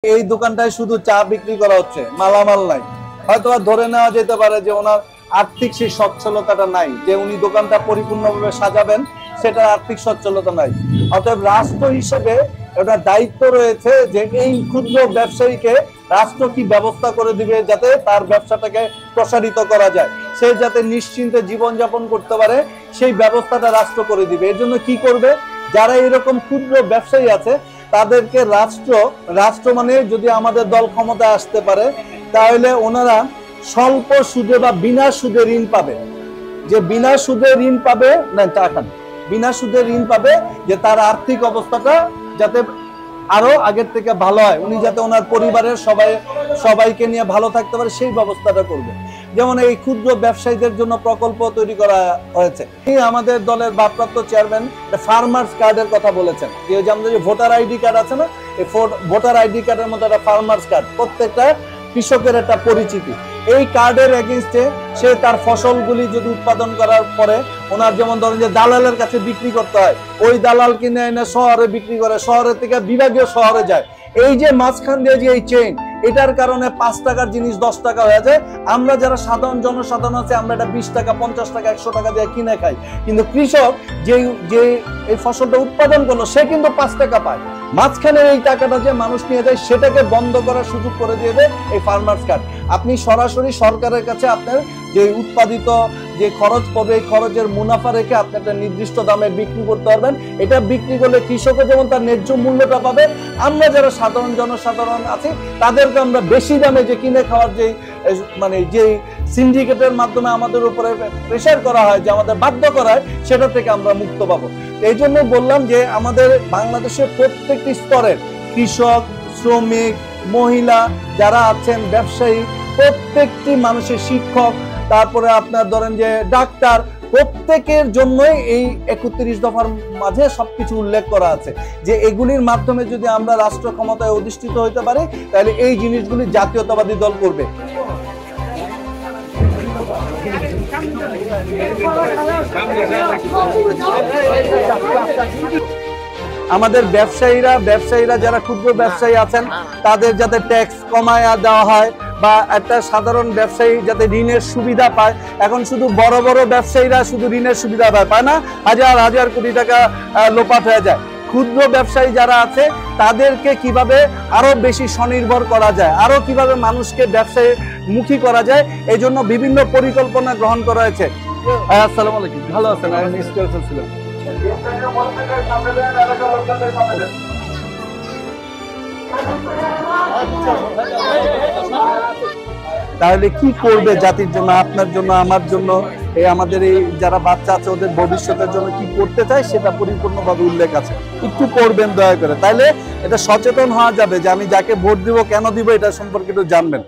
এই দোকানটায় শুধু চা বিক্রি করা হচ্ছে, মালামাল নাই। হয়তো ধরে নেওয়া যেতে পারে যে ওনার আর্থিক সেই সচ্ছলতাটা নাই, যে উনি দোকানটা পরিপূর্ণভাবে সাজাবেন, সেটা আর্থিক সচ্ছলতা নাই। অতএব রাষ্ট্র হিসেবে এটা দায়িত্ব রয়েছে যে এই ক্ষুদ্র ব্যবসায়ীকে রাষ্ট্র কি ব্যবস্থা করে দিবে যাতে তার ব্যবসাটাকে প্রসারিত করা যায়, সে যাতে নিশ্চিন্তে জীবনযাপন করতে পারে, সেই ব্যবস্থাটা রাষ্ট্র করে দিবে। এর জন্য কি করবে? যারা এরকম ক্ষুদ্র ব্যবসায়ী আছে তাদেরকে রাষ্ট্র মানে যদি আমাদের দল ক্ষমতায় আসতে পারে, তাহলে ওনারা স্বল্প সুদে বা বিনা সুদে ঋণ পাবে। যে বিনা সুদে ঋণ পাবে না, টাকা বিনা সুদে ঋণ পাবে, যে তার আর্থিক অবস্থাটা যাতে আরো আগের থেকে ভালো হয়, উনি যাতে ওনার পরিবারের সবাইকে নিয়ে ভালো থাকতে পারে, সেই ব্যবস্থাটা করবে। যেমন এই ক্ষুদ্র ব্যবসায়ীদের জন্য প্রকল্প তৈরি করা হয়েছে। আমাদের দলের ভারপ্রাপ্ত চেয়ারম্যান ফার্মার্স কার্ডের কথা বলেছেন, যে আমাদের যে ভোটার আইডি কার্ড আছে না, এই ভোটার আইডি কার্ডের মধ্যে একটা ফার্মার্স কার্ড, প্রত্যেকটা কৃষকের একটা পরিচিতি। এই কার্ডের এগেইনস্টে সে তার ফসলগুলি যদি উৎপাদন করার পরে ওনার যেমন ধরেন যে দালালের কাছে বিক্রি করতে হয়, ওই দালাল কিনে এনে শহরে বিক্রি করে, শহরের থেকে বিভাগীয় শহরে যায়। এই যে মাঝখান দিয়ে যে এই চেইন, এটার কারণে 5 টাকার জিনিস 10 টাকা হয়ে যায়। আমরা যারা সাধারণ জনসাধারণ আছে, আমরা এটা 20 টাকা 50 টাকা 100 টাকা দিয়ে কিনে খাই, কিন্তু কৃষক যে এই ফসলটা উৎপাদন করলো সে কিন্তু 5 টাকা পায়। মাঝখানে এই টাকাটা যে মানুষ নিয়ে যায়, সেটাকে বন্ধ করার সুযোগ করে দিয়ে দেয় এই ফার্মার্স কার্ড। আপনি সরাসরি সরকারের কাছে আপনার যে উৎপাদিত যে খরচ পড়বে, এই খরচের মুনাফা রেখে আপনি একটা নির্দিষ্ট দামে বিক্রি করতে পারবেন। এটা বিক্রি করলে কৃষকও যেমন তার ন্যায্য মূল্যটা পাবে, আমরা যারা সাধারণ জনসাধারণ আছি তাদেরকে আমরা বেশি দামে যে কিনে খাওয়ার যে মানে যে সিন্ডিকেটের মাধ্যমে আমাদের উপরে প্রেশার করা হয়, যে আমাদের বাধ্য করা হয়, সেটা থেকে আমরা মুক্ত পাবো। এই জন্য বললাম যে আমাদের বাংলাদেশের প্রত্যেকটি স্তরের কৃষক, শ্রমিক, মহিলা যারা আছেন, ব্যবসায়ী, প্রত্যেকটি মানুষের, শিক্ষক, তারপরে আপনার ধরেন যে ডাক্তার, প্রত্যেকের জন্যই এই 31 দফার মাঝে সবকিছু উল্লেখ করা আছে, যে এগুলির মাধ্যমে যদি আমরা রাষ্ট্র ক্ষমতায় অধিষ্ঠিত হইতে পারি, তাহলে এই জিনিসগুলি জাতীয়তাবাদী দল করবে। আমাদের ব্যবসায়ীরা যারা ক্ষুদ্র ব্যবসায়ী আছেন, তাদের যাতে ট্যাক্স কমায় দেওয়া হয়, বা একটা সাধারণ ব্যবসায়ী যাতে ঋণের সুবিধা পায়। এখন শুধু বড় বড় ব্যবসায়ীরা শুধু ঋণের সুবিধা পায় না, হাজার হাজার কোটি টাকা লোপাট হয়ে যায়। ক্ষুদ্র ব্যবসায়ী যারা আছে তাদেরকে কিভাবে আরো বেশি স্বনির্ভর করা যায়, আরো কিভাবে মানুষকে ব্যবসায় মুখী করা যায়, এই জন্য বিভিন্ন পরিকল্পনা গ্রহণ করা হয়েছে। আসসালামু আলাইকুম, ভালো আছেন? তাহলে কি করবে জাতির জন্য, আপনার জন্য, আমার জন্য, এই আমাদের এই যারা বাচ্চা আছে ওদের ভবিষ্যতের জন্য কি করতে চায়, সেটা পরিপূর্ণভাবে উল্লেখ আছে। একটু পড়বেন দয়া করে, তাইলে এটা সচেতন হওয়া যাবে যে আমি যাকে ভোট দিব, কেন দিব, এটা সম্পর্কে একটু জানবেন।